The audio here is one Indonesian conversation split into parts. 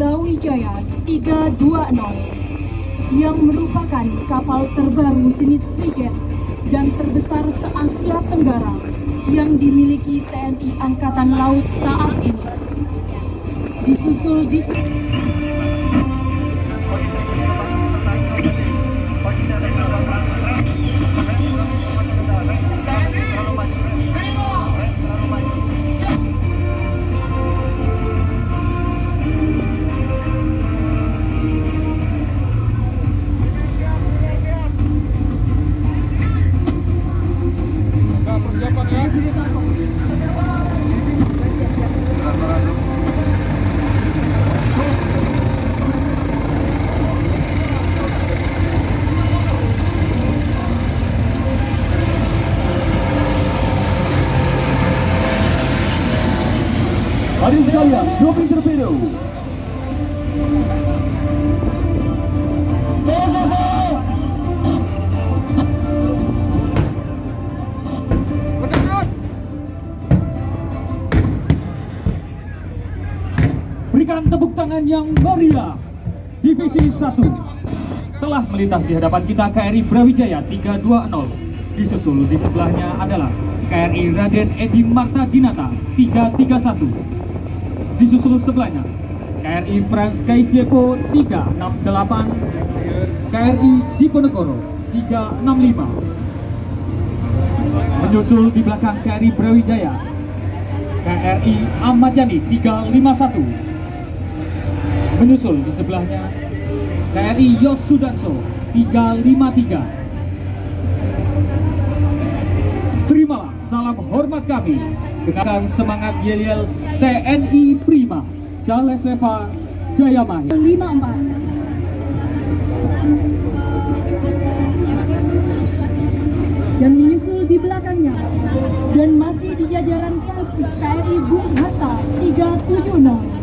Brawijaya 320 yang merupakan kapal terbaru jenis frigate dan terbesar se-Asia Tenggara yang dimiliki TNI Angkatan Laut saat ini. Disusul di Hadirin sekalian, dropping torpedo. Berikan tepuk tangan yang meriah. Divisi 1 telah melintas di hadapan kita KRI Brawijaya 320. Disusul di sebelahnya adalah KRI Raden Edi Marta Dinata 331. Disusul sebelahnya KRI Franz Kaisiepo 368, KRI Diponegoro 365. Menyusul di belakang KRI Brawijaya KRI Ahmad Yani 351. Menyusul di sebelahnya KRI Yos Sudarso 353. Terimalah salam hormat kami dengan semangat yel-yel TNI Prima Charles Leva Jayamahir 54. Dan menyusul di belakangnya dan masih di jajaran Transpeak KRI Bung Hatta 370.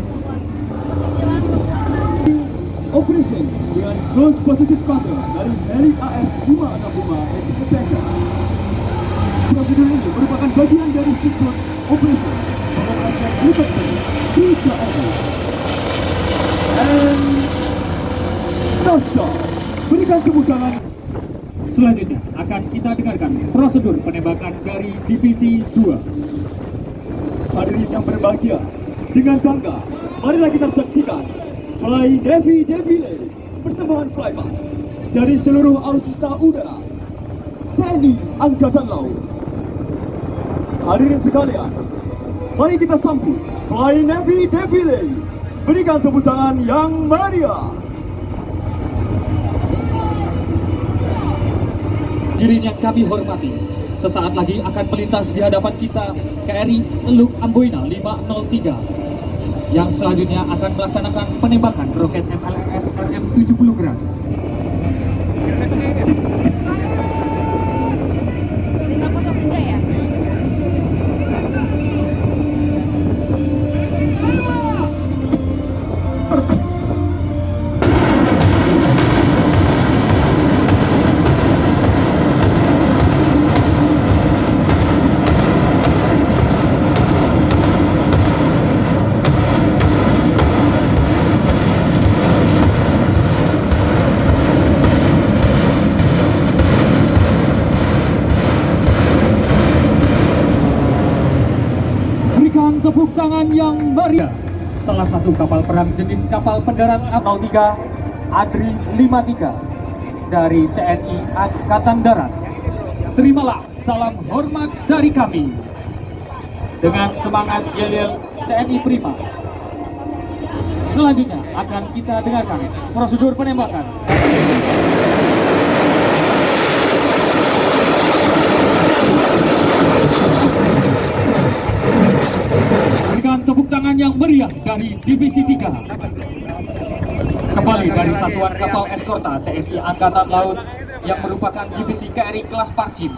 Operation dengan close positive cover dari heli AS 565 Execution. Prosedur ini merupakan bagian dari sequence operation mengoperasikan helikopter 3M. And touchdown. Berikan tepuk tangan. Selanjutnya akan kita dengarkan prosedur penembakan dari Divisi 2. Hadirin yang berbahagia, dengan bangga, marilah kita saksikan Fly Navy Defile, persembahan Flypast dari seluruh alutsista udara TNI Angkatan Laut. Hadirin sekalian, mari kita sambut Fly Navy Defile. Berikan tepuk tangan yang meriah. Hadirin yang kami hormati, sesaat lagi akan melintas di hadapan kita KRI Teluk Amboina 503 yang selanjutnya akan melaksanakan penembakan roket MLRS RM-70 Grand. Tepuk tangan yang meriah. Salah satu kapal perang jenis kapal pendarat A03 Adri 53 dari TNI Angkatan Darat. Terimalah salam hormat dari kami dengan semangat yel-yel TNI Prima. Selanjutnya akan kita dengarkan prosedur penembakan. Tepuk tangan yang meriah dari Divisi 3. Kembali dari Satuan Kapal Eskorta TNI Angkatan Laut yang merupakan divisi KRI kelas Parcim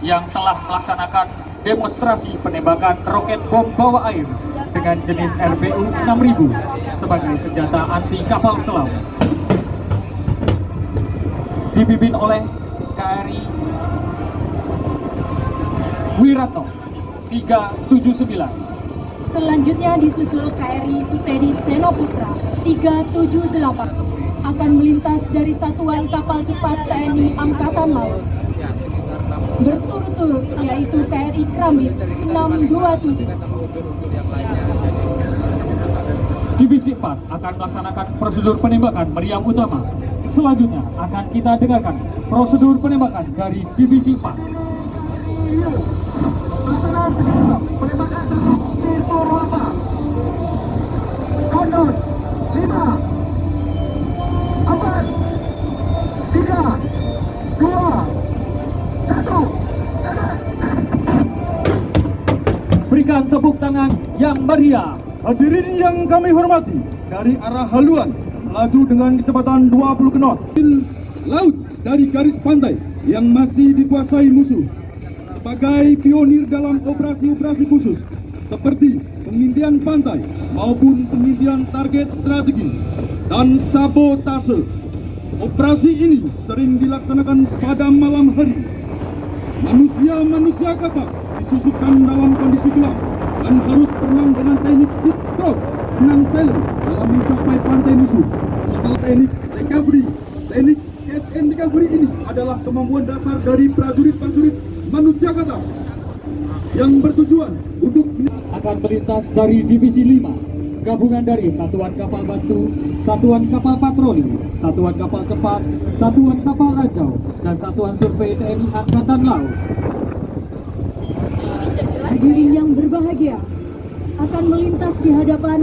yang telah melaksanakan demonstrasi penembakan roket bom bawah air dengan jenis RBU 6000 sebagai senjata anti kapal selam. Dipimpin oleh KRI Wiratno 379 Selanjutnya disusul KRI Sutedi Senoputra 378 akan melintas dari Satuan Kapal Cepat TNI Angkatan Laut. Berturut-turut yaitu KRI Kramit 627. Divisi 4 akan melaksanakan prosedur penembakan meriam utama. Selanjutnya akan kita dengarkan prosedur penembakan dari Divisi 4. Berikan tepuk tangan yang meriah. Hadirin yang kami hormati, dari arah haluan melaju dengan kecepatan 20 knot. Laut dari garis pantai yang masih dikuasai musuh. Sebagai pionir dalam operasi-operasi khusus seperti pengintian pantai maupun pengintian target strategi dan sabotase. Operasi ini sering dilaksanakan pada malam hari. Manusia-manusia kakap disusupkan dalam kondisi gelap dan harus berenang dengan teknik ship stroke, renang sailor dalam mencapai pantai musuh. Setelah teknik recovery, teknik catch and recovery ini adalah kemampuan dasar dari prajurit-prajurit manusia kakap yang bertujuan untuk Akan melintas dari Divisi 5, gabungan dari Satuan Kapal Bantu, Satuan Kapal Patroli, Satuan Kapal Cepat, Satuan Kapal Rajau, dan Satuan Survei TNI Angkatan Laut. Hadirin yang berbahagia, akan melintas di hadapan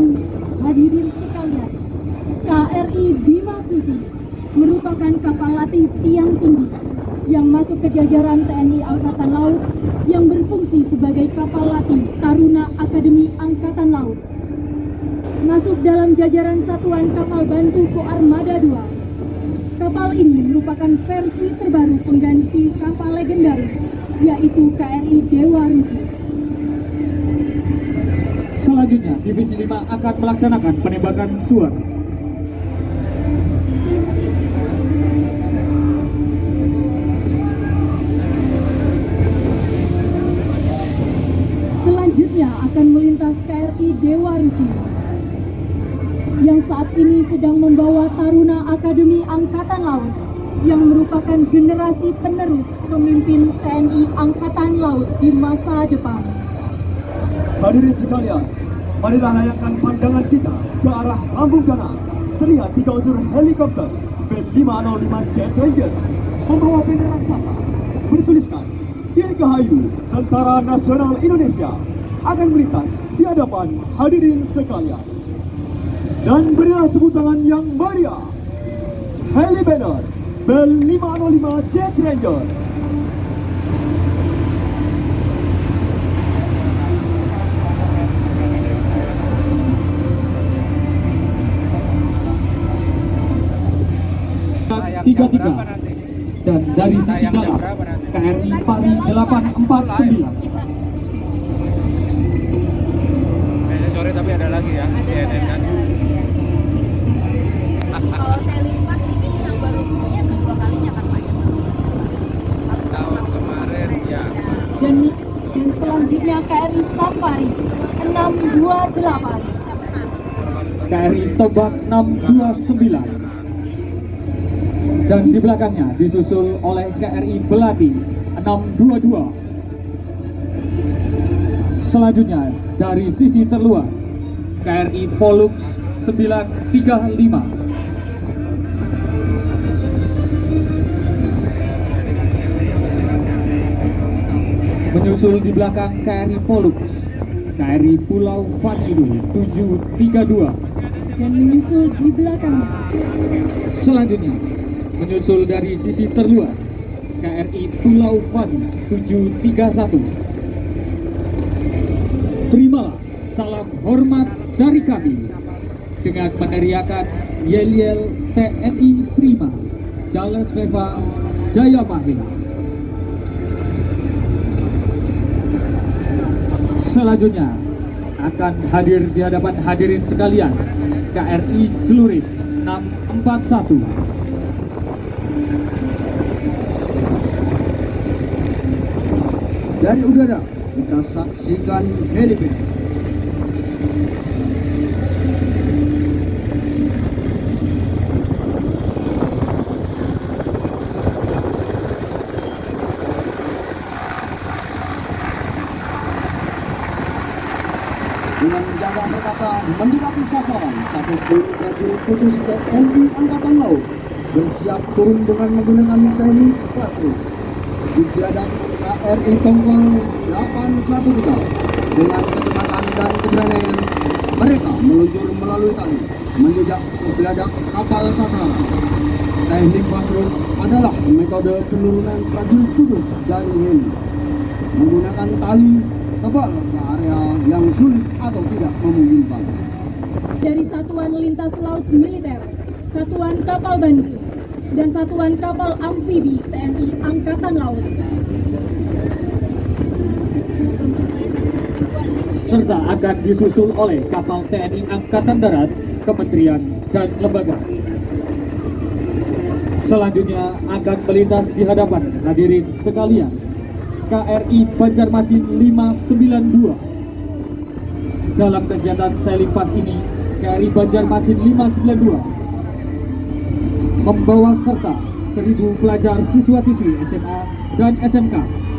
hadirin sekalian. KRI Bima Suci merupakan kapal latih tiang tinggi yang masuk ke jajaran TNI Angkatan Laut yang berfungsi sebagai kapal latih Taruna Akademi Angkatan Laut. Masuk dalam jajaran Satuan Kapal Bantu Koarmada II. Kapal ini merupakan versi terbaru pengganti kapal legendaris, yaitu KRI Dewa Ruci. Selanjutnya, Divisi 5 akan melaksanakan penembakan suar. Selanjutnya akan melintas KRI Dewa Ruci yang saat ini sedang membawa Taruna Akademi Angkatan Laut yang merupakan generasi penerus pemimpin TNI Angkatan Laut di masa depan. Hadirin sekalian, marilah layangkan pandangan kita ke arah lambung kanan. Terlihat 3 unsur helikopter B505 Jet Ranger membawa bendera raksasa bertuliskan Dirgahayu Tentara Nasional Indonesia akan melintas di hadapan hadirin sekalian. Dan berilah tepuk tangan yang meriah. Heli Banner B505 Jet Ranger. Tiga dan dari sisi dalam KRI Pari 849. Sore tapi ada lagi ya CNN kan. Kalau saya lihat ini yang baru punya kedua kalinya kan Pak. Tahun kemarin ya. Dan selanjutnya KRI Safari 628. KRI Tombak 629. Dan di belakangnya disusul oleh KRI Belati 622. Selanjutnya dari sisi terluar KRI Pollux 935. Menyusul di belakang KRI Pollux KRI Pulau Vanilu 732. Dan menyusul di belakangnya Selanjutnya menyusul dari sisi terluar KRI Pulau Van 731. Terimalah salam hormat dari kami dengan meneriakan yel-yel TNI Prima Charles Veva Jaya Mahela. Selanjutnya akan hadir di hadapan hadirin sekalian KRI Celurit 641. Dari udara kita saksikan helipad Dengan menjaga perkasa mendekati sasaran, satu tim prajurit khusus TNI Angkatan Laut bersiap turun dengan menggunakan teknik klasik di biadab KRI Tongkol 813. Dengan kecepatan dan keberanian, mereka meluncur melalui tali menjejak ke biadab kapal sasaran. Teknik klasik adalah metode penurunan prajurit khusus dari heli menggunakan tali tebal ke area yang sulit atau tidak memungkinkan. Dari Satuan Lintas Laut Militer, Satuan Kapal Bantu, dan Satuan Kapal Amfibi TNI Angkatan Laut. Serta akan disusul oleh kapal TNI Angkatan Darat, Kementerian, dan lembaga. Selanjutnya akan melintas di hadapan hadirin sekalian KRI Banjarmasin 592. Dalam kegiatan sailing pass ini, KRI Banjarmasin 592 membawa serta 1.000 pelajar siswa-siswi SMA dan SMK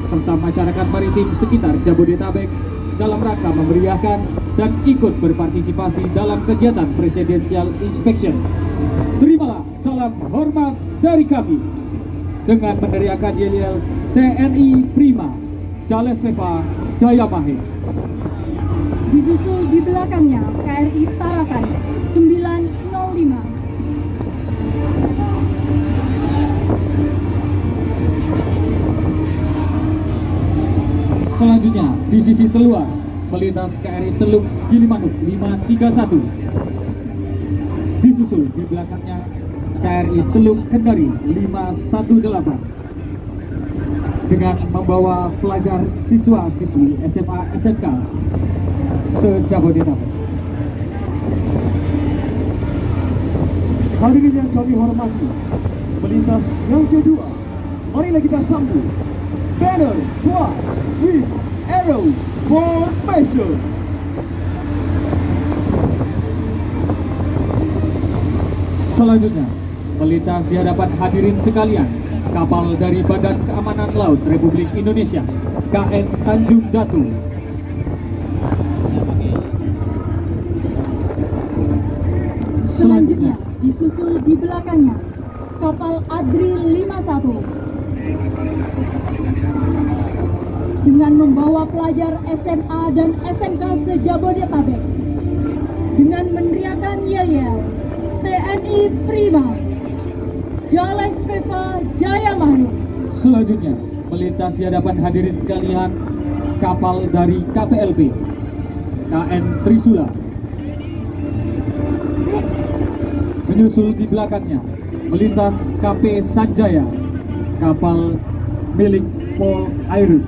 serta masyarakat maritim sekitar Jabodetabek dalam rangka memeriahkan dan ikut berpartisipasi dalam kegiatan Presidential Inspection. Terimalah salam hormat dari kami dengan meneriakan yel-yel TNI Prima, Jales Veva, Jaya Mahe. Disusul di belakangnya KRI Tarakan 905. Selanjutnya di sisi teluar melintas KRI Teluk Gilimanuk 531. Disusul di belakangnya KRI Teluk Kendari 518 dengan membawa pelajar siswa-siswi SMA SMK se-Jabodetabek. Hadirin yang kami hormati, melintas yang kedua, marilah kita sambut Banner Fly with Arrow Formation. Selanjutnya melintas di hadapan hadirin sekalian kapal dari Badan Keamanan Laut Republik Indonesia KN Tanjung Datu. Selanjutnya disusul di belakangnya kapal Adri 51 dengan membawa pelajar SMA dan SMK se-Jabodetabek dengan meneriakan yel-yel TNI Prima, Jales Veva, Jaya Mahe. Selanjutnya melintas di hadapan hadirin sekalian kapal dari KPLB KN Trisula. Menyusul di belakangnya melintas KP Sanjaya, kapal milik Pol Airut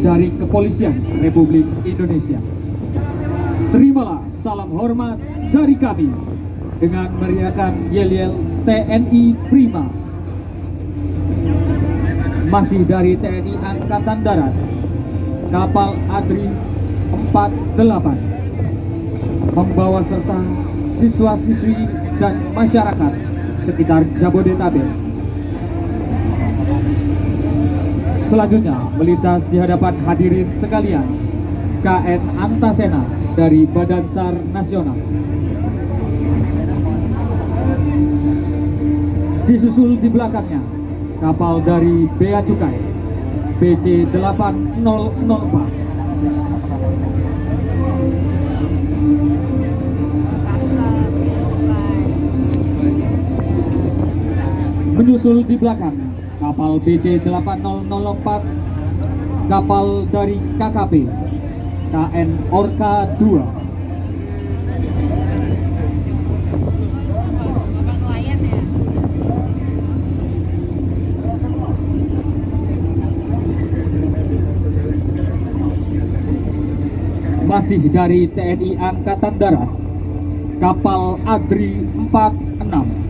dari Kepolisian Republik Indonesia. Terimalah salam hormat dari kami dengan meriahkan yel-yel TNI Prima. Masih dari TNI Angkatan Darat, kapal Adri 48 membawa serta siswa-siswi dan masyarakat sekitar Jabodetabek. Selanjutnya melintas di hadapan hadirin sekalian KN Antasena dari Badan SAR Nasional. Disusul di belakangnya kapal dari Bea Cukai BC 8004. Menyusul di belakang kapal BC 8004, kapal dari KKP KN Orka 2. Nelayan ya. Masih dari TNI Angkatan Darat, kapal Adri 46.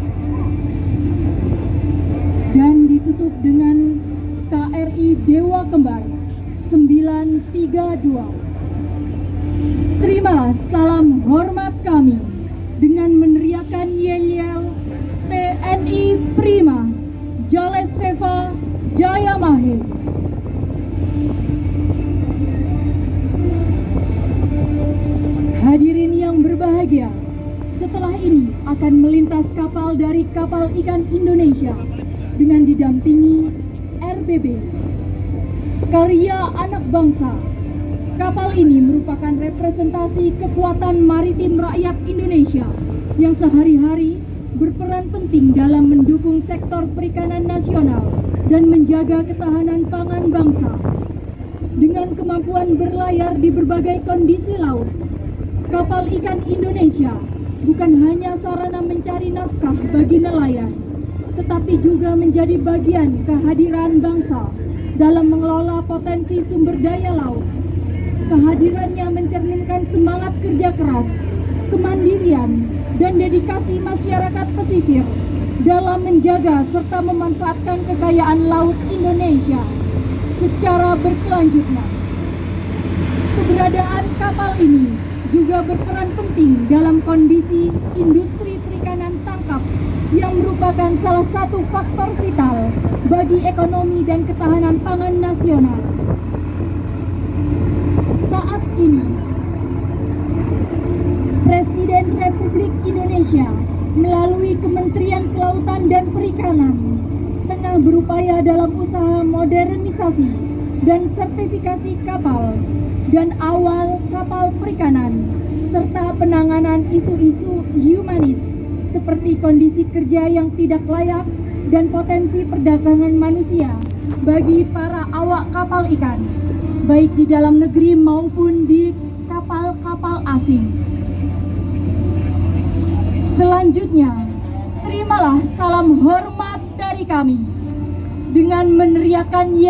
Dan ditutup dengan KRI Dewa Kembar 932 Terimalah salam hormat kami dengan meneriakan yel-yel TNI Prima Jalesveva Jaya Mahe. Hadirin yang berbahagia, setelah ini akan melintas kapal dari Kapal Ikan Indonesia dengan didampingi RBB, karya anak bangsa. Kapal ini merupakan representasi kekuatan maritim rakyat Indonesia yang sehari-hari berperan penting dalam mendukung sektor perikanan nasional dan menjaga ketahanan pangan bangsa. Dengan kemampuan berlayar di berbagai kondisi laut, Kapal Ikan Indonesia bukan hanya sarana mencari nafkah bagi nelayan, tetapi juga menjadi bagian kehadiran bangsa dalam mengelola potensi sumber daya laut. Kehadirannya mencerminkan semangat kerja keras, kemandirian, dan dedikasi masyarakat pesisir dalam menjaga serta memanfaatkan kekayaan laut Indonesia secara berkelanjutan. Keberadaan kapal ini juga berperan penting dalam kondisi industri perikanan tangkap yang merupakan salah satu faktor vital bagi ekonomi dan ketahanan pangan nasional. Saat ini, Presiden Republik Indonesia melalui Kementerian Kelautan dan Perikanan tengah berupaya dalam usaha modernisasi dan sertifikasi kapal dan awal kapal perikanan, serta penanganan isu-isu humanis seperti kondisi kerja yang tidak layak dan potensi perdagangan manusia bagi para awak kapal ikan, baik di dalam negeri maupun di kapal-kapal asing. Selanjutnya, terimalah salam hormat dari kami dengan meneriakan